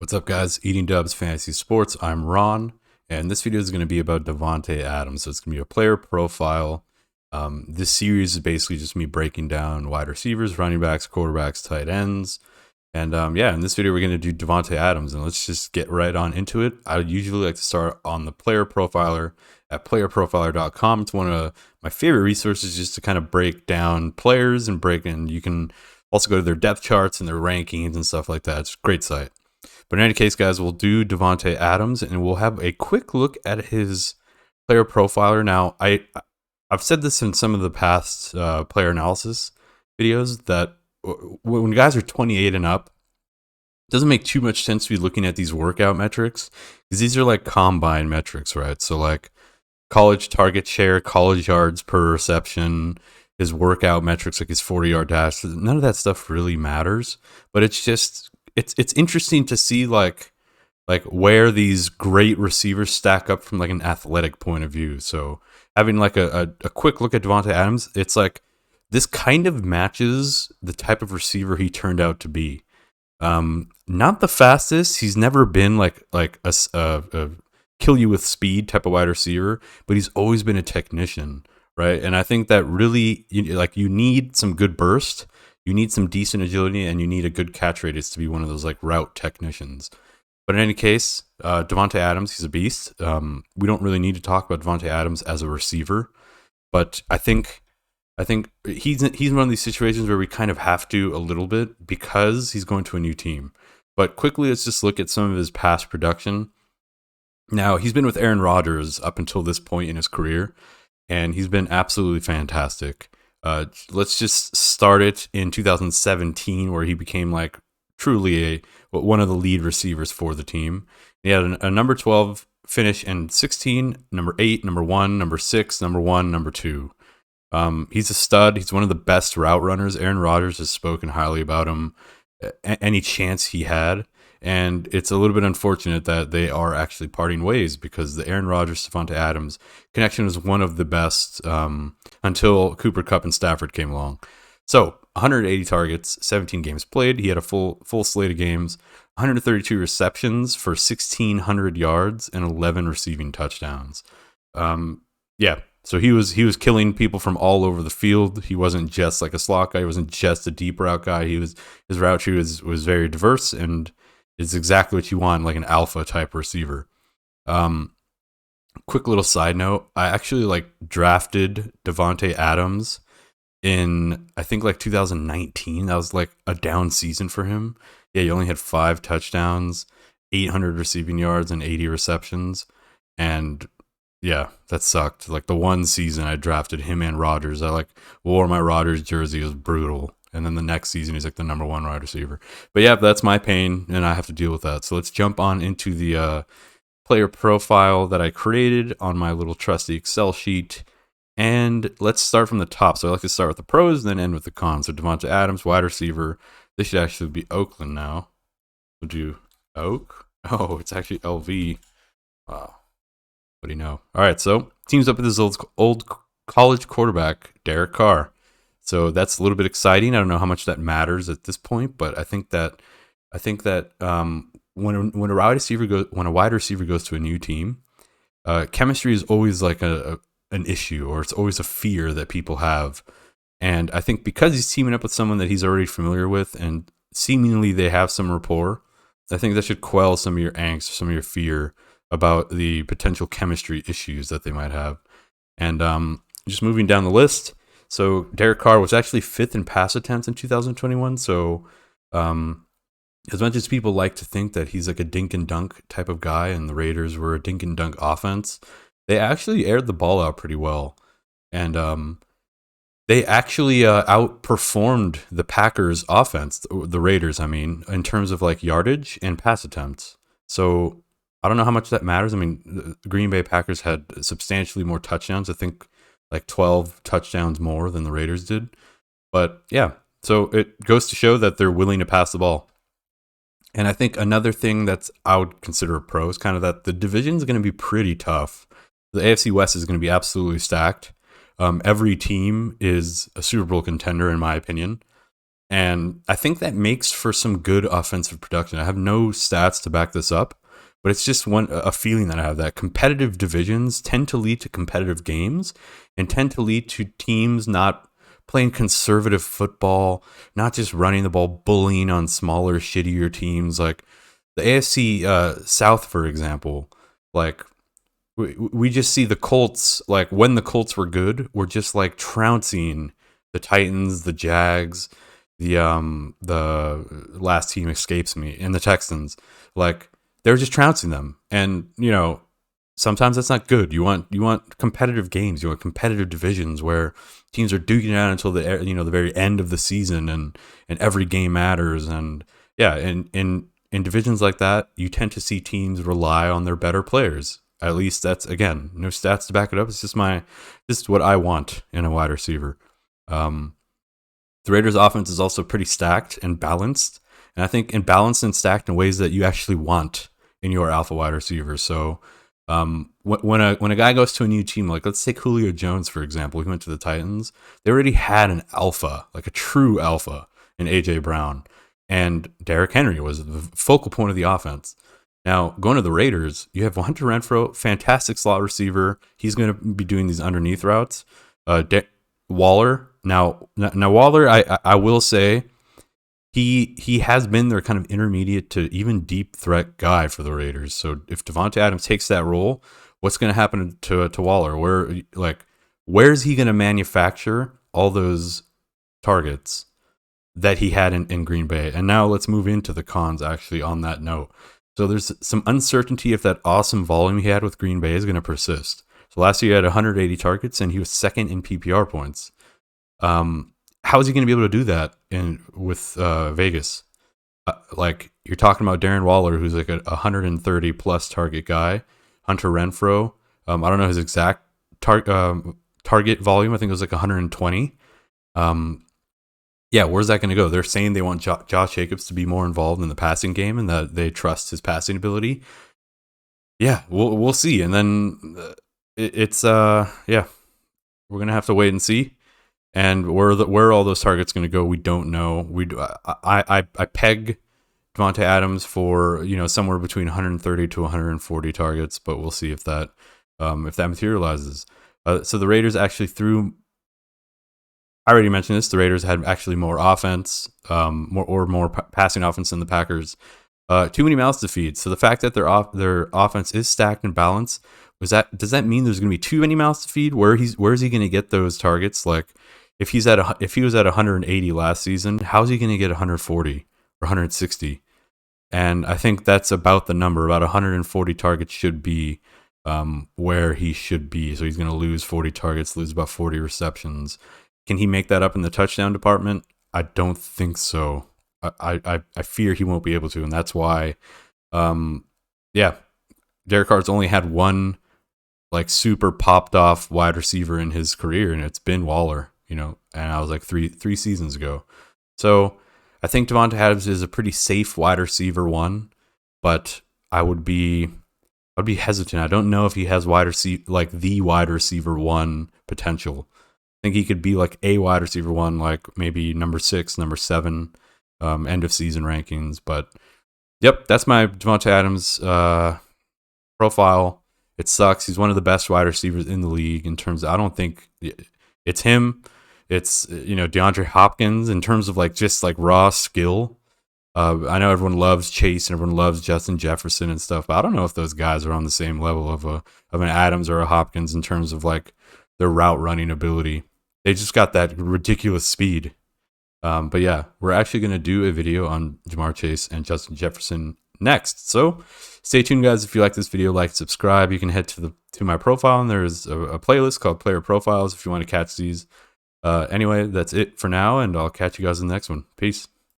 What's up, guys? Eating Dubs Fantasy Sports. I'm Ron, and this video is going to be about Davante Adams. So it's going to be a player profile. This series is basically just me breaking down wide receivers, running backs, quarterbacks, tight ends. And yeah, in this video, we're going to do Davante Adams, and let's just get right on into it. I usually like to start on the player profiler at playerprofiler.com. It's one of my favorite resources just to kind of break down players and you can also go to their depth charts and their rankings and stuff like that. It's a great site. But in any case, guys, we'll do Davante Adams, and we'll have a quick look at his player profiler. Now, I've said this in some of the past player analysis videos that when guys are 28 and up, it doesn't make too much sense to be looking at these workout metrics because these are like combine metrics, right? So like college target share, college yards per reception, his workout metrics like his 40-yard dash. None of that stuff really matters, but it's interesting to see like where these great receivers stack up from like an athletic point of view. So having like a quick look at Davante Adams, it's like this kind of matches the type of receiver he turned out to be. Not the fastest. He's never been like a kill you with speed type of wide receiver, but he's always been a technician, right? And I think that really you need some good burst. You need some decent agility, and you need a good catch radius to be one of those like route technicians. But in any case, Davante Adams, he's a beast. We don't really need to talk about Davante Adams as a receiver, but I think he's one of these situations where we kind of have to a little bit because he's going to a new team. But quickly, let's just look at some of his past production. Now, he's been with Aaron Rodgers up until this point in his career, and he's been absolutely fantastic. Let's just start it in 2017, where he became like truly one of the lead receivers for the team. He had a number 12 finish in 16, number 8, number 1, number 6, number 1, number 2. He's a stud. He's one of the best route runners. Aaron Rodgers has spoken highly about him any chance he had. And it's a little bit unfortunate that they are actually parting ways because the Aaron Rodgers, Davante Adams connection was one of the best until Cooper Kupp and Stafford came along. So 180 targets, 17 games played. He had a full slate of games, 132 receptions for 1,600 yards and 11 receiving touchdowns. Yeah, so he was killing people from all over the field. He wasn't just like a slot guy. He wasn't just a deep route guy. His route tree was very diverse, and it's exactly what you want, like an alpha type receiver. Quick little side note: I actually like drafted Davante Adams in I think like 2019. That was like a down season for him. Yeah, he only had 5 touchdowns, 800 receiving yards, and 80 receptions, and yeah, that sucked. Like the one season I drafted him and Rodgers, I like wore my Rodgers jersey. It was brutal. And then the next season, he's like the number 1 wide receiver. But yeah, that's my pain, and I have to deal with that. So let's jump on into the player profile that I created on my little trusty Excel sheet. And let's start from the top. So I like to start with the pros, then end with the cons. So Davante Adams, wide receiver. This should actually be Oakland now. We'll do Oak. Oh, it's actually LV. Wow. What do you know? All right, so teams up with his old college quarterback, Derek Carr. So that's a little bit exciting. I don't know how much that matters at this point, but I think that when a wide receiver goes to a new team, chemistry is always like an issue, or it's always a fear that people have. And I think because he's teaming up with someone that he's already familiar with, and seemingly they have some rapport, I think that should quell some of your angst, some of your fear about the potential chemistry issues that they might have. And just moving down the list. So Derek Carr was actually 5th in pass attempts in 2021. So as much as people like to think that he's like a dink and dunk type of guy, and the Raiders were a dink and dunk offense, they actually aired the ball out pretty well. And they actually outperformed the Packers offense, the Raiders, I mean, in terms of like yardage and pass attempts. So I don't know how much that matters. I mean, the Green Bay Packers had substantially more touchdowns. I think like 12 touchdowns more than the Raiders did. But yeah, so it goes to show that they're willing to pass the ball. And I think another thing that's I would consider a pro is kind of that the division is going to be pretty tough. The AFC West is going to be absolutely stacked. Every team is a Super Bowl contender, in my opinion. And I think that makes for some good offensive production. I have no stats to back this up, but it's just a feeling that I have, that competitive divisions tend to lead to competitive games and tend to lead to teams not playing conservative football, not just running the ball, bullying on smaller, shittier teams. Like the AFC South, for example, like we just see the Colts, like when the Colts were good, we're just like trouncing the Titans, the Jags, the last team escapes me, and the Texans. Like they're just trouncing them. And sometimes that's not good. You want competitive games, you want competitive divisions where teams are duking it out until the very end of the season, and every game matters. And yeah, in divisions like that, you tend to see teams rely on their better players. At least that's, again, no stats to back it up. It's just what I want in a wide receiver. The Raiders' offense is also pretty stacked and balanced, and I think balanced and stacked in ways that you actually want in your alpha wide receiver. So when a guy goes to a new team, like let's take Julio Jones, for example, he went to the Titans. They already had an alpha, like a true alpha, in AJ Brown, and Derrick Henry was the focal point of the offense. Now, going to the Raiders, you have Hunter Renfrow, fantastic slot receiver. He's going to be doing these underneath routes. Waller. Now Waller, I will say, he has been their kind of intermediate to even deep threat guy for the Raiders. So if Davante Adams takes that role, what's going to happen to Waller? Where's he going to manufacture all those targets that he had in Green Bay? And now let's move into the cons, actually, on that note. So there's some uncertainty if that awesome volume he had with Green Bay is going to persist. So last year he had 180 targets and he was second in PPR points. How is he going to be able to do that with Vegas? Like you're talking about Darren Waller, who's like a 130 plus target guy. Hunter Renfrow, I don't know his exact target volume. I think it was like 120. Yeah, where's that going to go? They're saying they want Josh Jacobs to be more involved in the passing game and that they trust his passing ability. Yeah, we'll see. And then yeah, we're gonna have to wait and see. And where all those targets going to go, we don't know. I peg Davante Adams for somewhere between 130 to 140 targets, but we'll see if that materializes. So the Raiders actually threw. I already mentioned this. The Raiders had actually more offense, more passing offense than the Packers. Too many mouths to feed. So the fact that their offense is stacked and balanced, does that mean there's going to be too many mouths to feed? Where is he going to get those targets? Like if he was at 180 last season, how's he going to get 140 or 160? And I think that's about the number. About 140 targets should be where he should be. So he's going to lose 40 targets, lose about 40 receptions. Can he make that up in the touchdown department? I don't think so. I fear he won't be able to, and that's why, Derek Carr's only had one like super popped off wide receiver in his career, and it's been Waller, and I was like three seasons ago. So I think Davante Adams is a pretty safe wide receiver one, but I'd be hesitant. I don't know if he has the wide receiver one potential. I think he could be like a wide receiver one, like maybe number 6, number 7, end of season rankings. But yep, that's my Davante Adams profile. It sucks. He's one of the best wide receivers in the league in terms of, I don't think it's him. It's DeAndre Hopkins in terms of just raw skill. I know everyone loves Chase and everyone loves Justin Jefferson and stuff, but I don't know if those guys are on the same level of an Adams or a Hopkins in terms of their route running ability. They just got that ridiculous speed. But yeah, we're actually going to do a video on Jamar Chase and Justin Jefferson next. So stay tuned, guys. If you like this video, like, subscribe. You can head to my profile, and there's a playlist called Player Profiles if you want to catch these. Anyway, that's it for now, and I'll catch you guys in the next one. Peace.